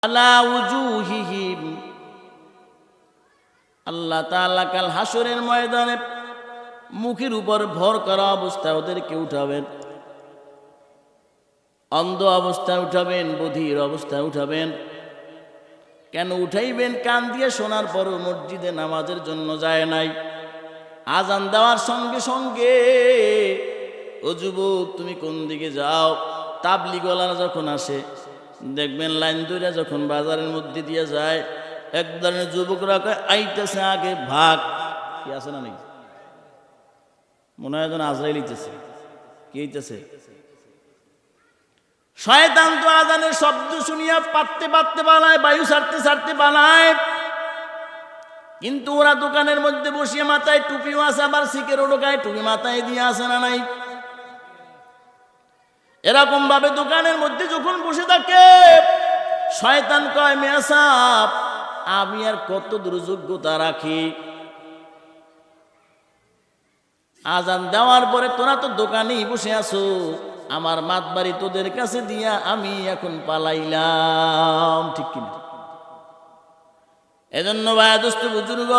আলা উজুহিহিম, আল্লাহ তাআলা কাল হাসরের ময়দানে মুখের উপর ভর করা অবস্থায় ওদেরকে উঠাবেন, অন্ধ অবস্থায় উঠাবেন, বধির অবস্থায় উঠাবেন। কেন উঠাইবেন? কান দিয়ে শোনার পরও মসজিদে নামাজের জন্য যায় নাই। আজান দেওয়ার সঙ্গে সঙ্গে ও যুবক তুমি কোন দিকে যাও, তাবলিগওয়ালারা যখন আসে দেখবেন লাইন ধরে যখন বাজারের মধ্যে দিয়ে যায়, এক ধরনের যুবকরা আইতেছে আগে ভাগ, কি আছে না নাকি? মনে হয় যেন আজরাইল হইতেছে। কি হইতেছে? শয়তান তো আজানের শব্দ শুনিয়া পাততে পাততে বানায়, বায়ু ছাড়তে ছাড়তে বানায়। কিন্তু ওরা দোকানের মধ্যে বসিয়ে মাথায় টুপিও আছে, আবার শিকেরও ঢোকায়, টুপি মাথায় দিয়ে আসে না নাই? এরকম ভাবে দোকানের মধ্যে যখন বসে থাকে, শয়তান কয় মিয়া সাহেব আমি আর কত দূর যোগ্যতা রাখি? আজান দেওয়ার পরে তোরা তো দোকানেই বসে আছো, আমার মাতবাড়ি তোদের কাছে দিয়া আমি এখন পালাইলাম, ঠিক কিনা? এজন্য ভাই দোস্ত বুজুর্গ,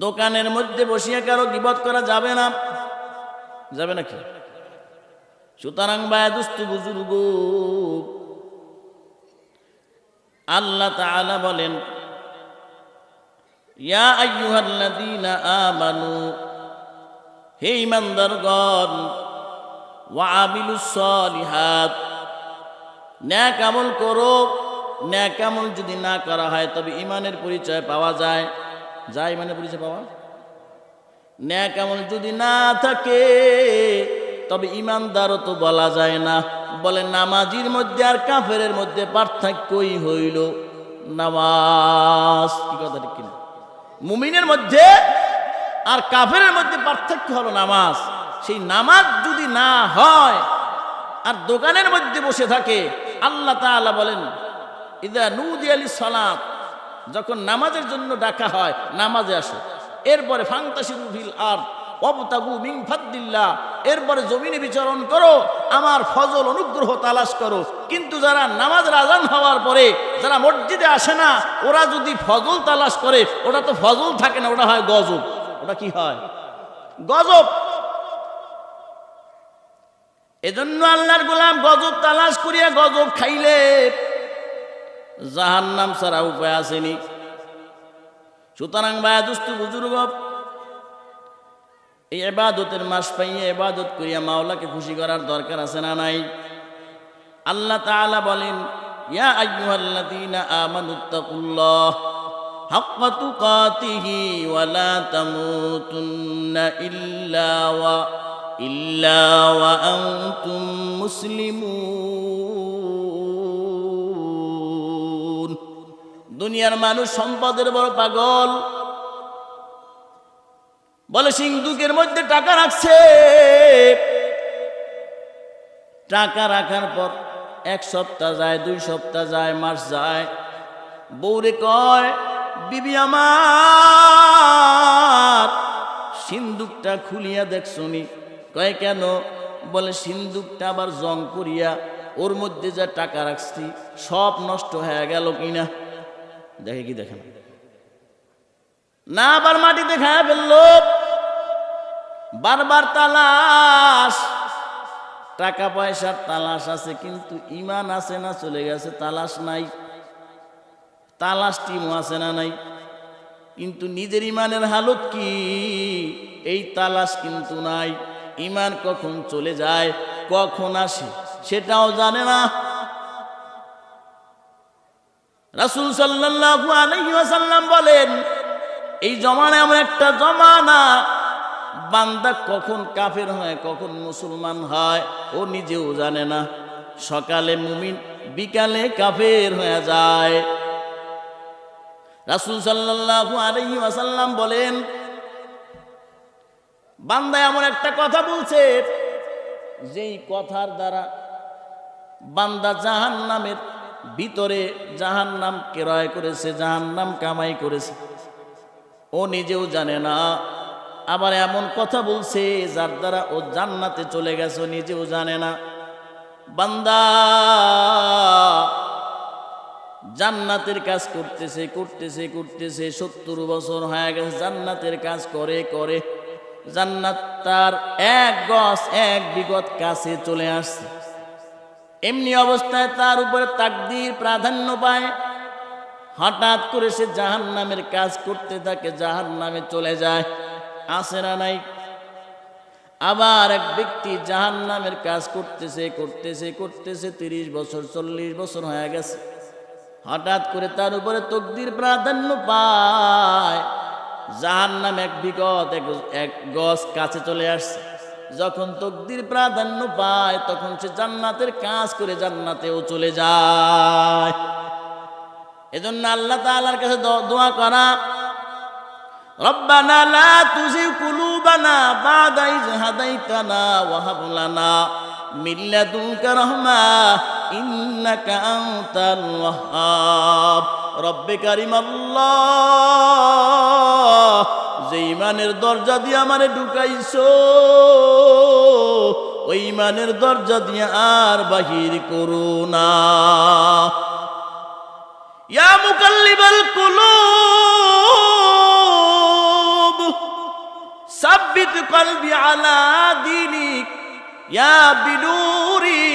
দোকানের মধ্যে বসিয়া কারো গীবত করা যাবে না, যাবে নাকি? সুতরাং ভাই দোস্ত বুজুর্গ, আল্লাহ তাআলা বলেন ইয়া আইয়ুহাল্লাযীনা আমানু, হে ঈমানদারগণ, ওয়া আমিলুস সলিহাত, নেক আমল করো। নেক আমল যদি না করা হয় তবে ঈমানের পরিচয় পাওয়া যায়? যায় ঈমানের পরিচয় পাওয়া? নেক আমল যদি না থাকে তবে ঈমানদারও তো বলা যায় না। বলে নামাজির মধ্যে আর কাফেরের মধ্যে পার্থক্যই হইল নামাজ। কি কথা ঠিক কিনা? মুমিনের মধ্যে আর কাফেরের মধ্যে পার্থক্য হলো নামাজ। সেই নামাজ যদি না হয় আর দোকানের মধ্যে বসে থাকে, আল্লাহ তাআলা বলেন ইযা নুদিয়া লিস-সালাত, যখন নামাজের জন্য ডাকা হয় নামাজে আসো। এরপরে ফান্তাশিরু ফিল আরদ ওয়াবতাগু মিন ফাদলিল্লাহ, এরপরে জমিনে বিচরণ করো, আমার ফজল অনুগ্রহ তালাশ করো। কিন্তু যারা নামাজের আজান হওয়ার পরে যারা মসজিদে আসে না, ওরা যদি ফজল তালাশ করে, ওটা তো ফজল থাকে না, ওটা হয় গজব। ওটা কি হয়? গজব। এজন্য আল্লাহর গোলাম গজব তালাশ করিয়া গজব খাইলে জাহান্নাম ছাড়া উপায় আসেনি। সুতরাং ভাই দোস্ত বুজুর্গ, এই ইবাদতের মাস পাইয়া ইবাদত করিয়া মাওলাকে খুশি করার দরকার আছে না নাই? আল্লাহ তাআলা বলেন ইয়া আইয়ুহাল্লাযীনা আমানুত্তাকুল্লাহ হাক্কা তুকাতিহি ওয়া লা তামুতুন্না ইল্লা ওয়া আনতুম মুসলিমুন। দুনিয়ার মানুষ সম্পদের বড় পাগল। বলে সিন্ধুকের মধ্যে টাকা রাখছে, টাকা রাখার পর এক সপ্তাহ যায়, 2 সপ্তাহ যায়, মাস যায়, বউরে কয় বিবি আমার সিন্ধুকটা খুলিয়া দেখছনি? কয় কেন? বলে সিন্ধুকটা আবার জং করিয়া ওর মধ্যে যা টাকা রাখছি সব নষ্ট হয়ে গেল কিনা। দেখে কি দেখে না, আবার মাটিতে খায়া ফেললো। বারবার তালাশ, টাকা পয়সার তালাশ আছে কিন্তু ঈমান আছে না চলে গেছে? তালাশ নাই। তালাশ টিমও আছে না নাই? কিন্তু নিজের ঈমানের হালত কি? এই তালাশ কিন্তু নাই। ঈমান কখন চলে যায়, কখন আসে সেটাও জানে না। রাসূল সাল্লাল্লাহু আলাইহি ওয়াসাল্লাম বলেন এই জমানা এমন একটা জমানা, বান্দা কখন কাফের হয় কখন মুসলমান হয় ও নিজেও জানে না। সকালে মুমিন, বিকালে কাফের হয়ে যায়। রাসূল সাল্লাল্লাহু আলাইহি ওয়াসাল্লাম বলেন বান্দা এমন একটা কথা বলছে যেই কথার দ্বারা বান্দা জাহান্নামের ভিতরে জাহান্নাম ক্রয় করেছে, জাহান্নাম কামাই করেছে, ও নিজেও জানে না। আবার এমন কথা বলছে যার দ্বারা ও জান্নাতে চলে গেছে, নিজেও জানে না। বান্দা জান্নাতের কাজ করতেছে করতেছে করতেছে 70 বছর হয়ে গেছে, জান্নাতের কাজ করে করে জান্নাত তার 1 গজ 1 বিগত কাছে চলে আসছে। এমনি অবস্থায় তার উপরে তাকদীর প্রাধান্য পায়, হঠাৎ করে সে জাহান্নামের কাজ করতে থাকে, জাহান্নামে চলে যায়। আছে না নাই? আবার এক ব্যক্তি জাহান্নামের কাজ করতেছে করতেছে করতেছে 30 বছর 40 বছর হয়ে গেছে, হঠাৎ করে তার উপরে তাকদীর প্রাধান্য পায়, জাহান্নাম 1 বিগত 1 গজ কাছে চলে আসছে। যখন তাকদীর প্রাধান্য পায় তখন সে জান্নাতের কাজ করে জান্নাতেও চলে যায়। এজন্য আল্লাহ তাআলার কাছে দোয়া করা, রব্বানা লা তুযিগ কুলুবানা বা'দা ইয হাদাইতানা ওয়া হাব লানা মিন লাদুনকা রাহমাহ ইন্নাকা আনতাল ওয়াহ্হাব। রব্বে কারীম আল্লাহ, যে ইমানের দরজা দিয়ে আমারে ঢুকাইছো ওই ইমানের দরজা দিয়ে আর বাহির করো না। ইয়া মুকাল্লিবাল কুলুব সাব্বিত কলবি আলা দীনিক ইয়া বিনুরি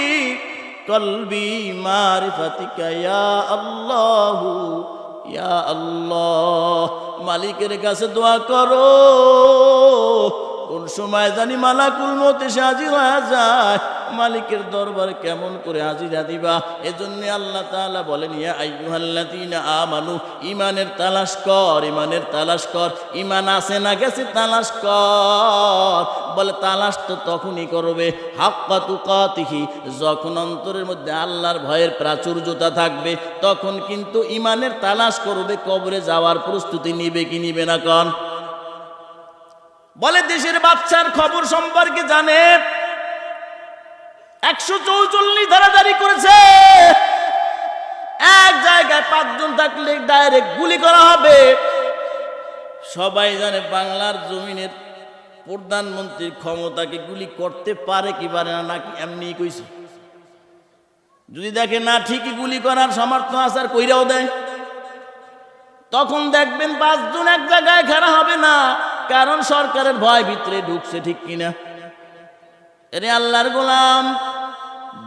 কলবি মারিফাতিকা ইয়া আল্লাহু ইয়া আল্লাহ। মালিকের কাছে দোয়া করো, কোন সময় জানি মালাকুল মউত এসে হাজির হয়ে যায়, মালিকের দরবারে কেমন করে হাজিরা দিবা। এজন্য আল্লাহ তাআলা বলেন, ইয়া আইয়ুহাল্লাযীনা আমানু, ইমানের তালাশ কর, ইমানের তালাশ কর। ইমান আছে না গেছে তালাশ কর। বলে তালাশ তো তখনই করবে হাক্কা তুকাতিহি, যখন অন্তরের মধ্যে আল্লাহর ভয়ের প্রাচুর্যতা থাকবে, তখন কিন্তু ইমানের তালাশ করবে। কবরে যাওয়ার প্রস্তুতি নিবে কি নিবে না কন? বলে দেশের বাচ্চার খবর সম্পর্কে জানে, 144 ধারা জারি করেছে, এক জায়গায় 5 জন থাকলে ডাইরেক্ট গুলি করা হবে। সবাই জানে বাংলার জমিনের প্রধানমন্ত্রীর ক্ষমতাকে গুলি করতে পারে কি পারে না, নাকি এমনি কইছে? যদি দেখে না ঠিকই গুলি করার সামর্থ্য আছে আর কইরাও দেয়, তখন দেখবেন 5 জন এক জায়গায় খাড়া হবে না, কারণ সরকারের ভয় ভিতরে ঢুকছে। ঠিক কিনা? এরে আল্লাহর গোলাম,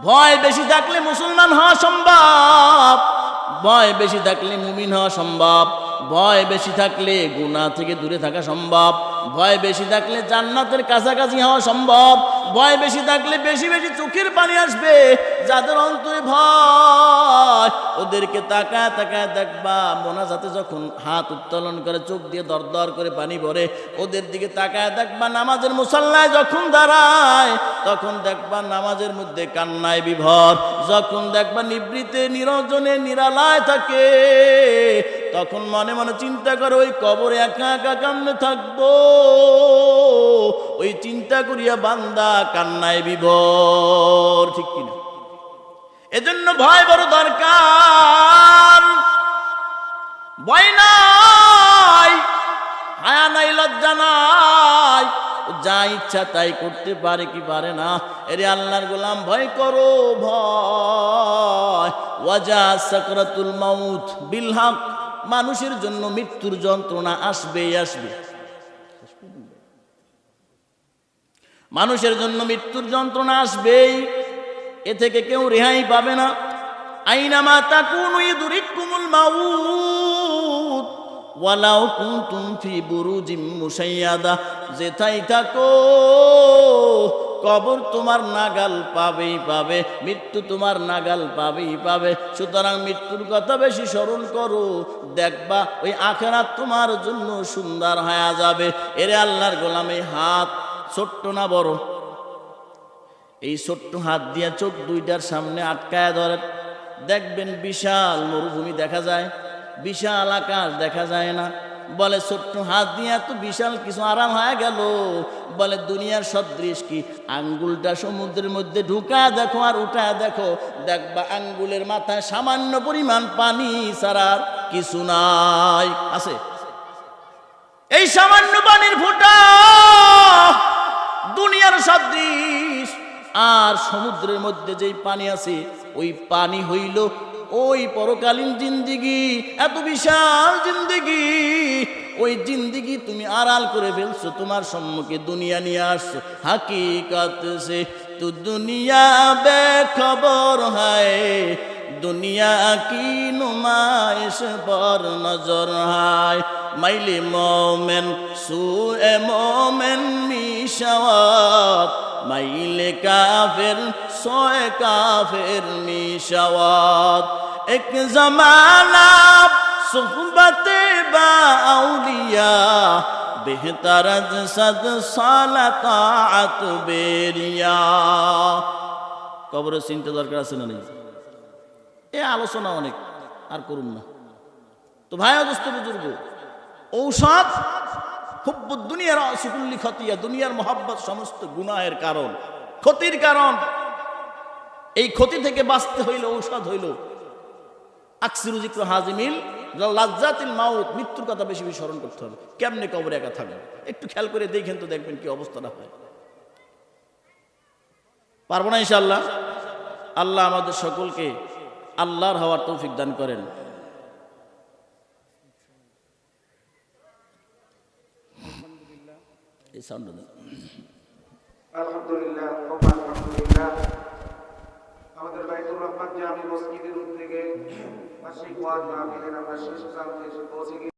ভয় বেশি থাকলে মুসলমান হওয়া সম্ভব, ভয় বেশি থাকলে মুমিন হওয়া সম্ভব, ভয় বেশি থাকলে গুনাহ থেকে দূরে থাকা সম্ভব, ভয় বেশি থাকলে জান্নাতের কাছাকাছি হওয়া সম্ভব, ভয় বেশি থাকলে বেশি বেশি চোখের পানি আসবে। যাদের অন্তরে ভয়, ওদেরকে তাকায় তাকায় দেখবা, মোনাজাতে যখন হাত উত্তোলন করে চোখ দিয়ে দরদর করে পানি ভরে, ওদের দিকে তাকায় দেখবা। নামাজের মুসাল্লায় যখন দাঁড়ায় তখন দেখবা নামাজের মধ্যে কান্নায় বিভোর। যখন দেখবা নিবৃতে নিরজনে নিরালায় থাকে, তখন মনে মনে চিন্তা করে ওই কবরে একা একা কেমনে থাকবো। ওই চিন্তা করিয়া বান্দা কান্নায় বিভোর। ঠিক কিনা? এজন্য ভয় বড় দরকার। ভয় নাই, হায়া নাই, লজ্জা নাই, যা ইচ্ছা তাই করতে পারে কি পারে না। এরে আল্লাহর গোলাম, ভয় করো, ভয়। ওয়াজা সাকরাতুল মাউত বিল হক, মানুষের জন্য মৃত্যুর যন্ত্রণা আসবেই আসবে। মানুষের জন্য মৃত্যুর যন্ত্রণা আসবেই, এ থেকে কেউ রেহাই পাবে না। আইনামা তাকুনু ইদরিকুমুল মাউত ওয়ালাউ কুনতুম ফি বুরুজিম মুশাইয়াদা, যেথায় থাকো কবর তোমার নাগাল পাবেই পাবে, মৃত্যু তোমার নাগাল পাবেই পাবে। সুতরাং মৃত্যুর কথা বেশি স্মরণ করো, দেখবা ওই আখিরাত তোমার জন্য সুন্দর হয়ে যাবে। এরে আল্লাহর গোলাম, এই হাত ছোট্ট না বড়? এই ছোট্ট হাত দিয়া চোখ দুইটার সামনে আটকায় ধরে, দেখবেন বিশাল মরুভূমি দেখা যায়, বিশাল আকাশ দেখা যায় না। বলে ছোট্ট হাত দিয়া তো বিশাল কিছু আরাম হয়ে গেল। বলে দুনিয়ার সদৃশ কি? আঙ্গুলটা সমুদ্রের মধ্যে ঢুকা দেখো আর উঠা দেখো, দেখবা আঙ্গুলের মাথায় সামান্য পরিমাণ পানি ছাড়া কিছু নাই। আছে এই সামান্য পানির ফোঁটা দুনিয়ার সদৃশ। আর সমুদ্রের মধ্যে যেই পানি আছে ওই পানি হইল ওই পরকালীন জিন্দিগি। এত বিশাল জিন্দিগি, ওই জিন্দিগি তুমি আড়াল করে ফেলছো, তোমার সম্মুখে দুনিয়া নিয়ে আসছো। হাকিকত সে তু দুনিয়া বেখবর হয়, দুনিয়া কি নুমাইশ পর নজর হায়। মাইলে মোমেন সুয়ে মোমেন মিশাওয়াত, মাইলে কাফের সোয়ে কাফের মিশাওয়াত। এক জমানা सुहबते बाउलिया बेहतर सद सालतात बेरिया। কবরের চিন্তা দরকার আছে না নেই? এ আলোচনা অনেক আর করুন না তো ভাই দোস্ত বুজুর্গ। ঔষধ হুব্বুদ দুনিয়ার সুকুল্লি খতিয়া, দুনিয়ার মোহাব্বত সমস্ত গুনাহের কারণ, ক্ষতির কারণ। এই ক্ষতি থেকে বাঁচতে হইলে ঔষধ হইল আকসিরু যিকর হাজিমিল লাজ্জাতিল মাউত, মৃত্যুর কথা বেশি বেশি স্মরণ করতে হবে। কেমনে কবরে একা থাকবে একটু খেয়াল করে দেখেন তো, দেখবেন কি অবস্থাটা হয়। পারবো না ইনশাআল্লাহ? আল্লাহ আমাদের সকলকে আল্লাহর হওয়ার তৌফিক দান করেন। এই সাউন্ড দেন। আলহামদুলিল্লাহ, আলহামদুলিল্লাহ। আমাদের বাইতুর রহমান জামি মসজিদের উদ্যোগে বার্ষিক ওয়াজ মাহফিলের আমরা শেষ প্রান্তে এসে পৌঁছে গেছি।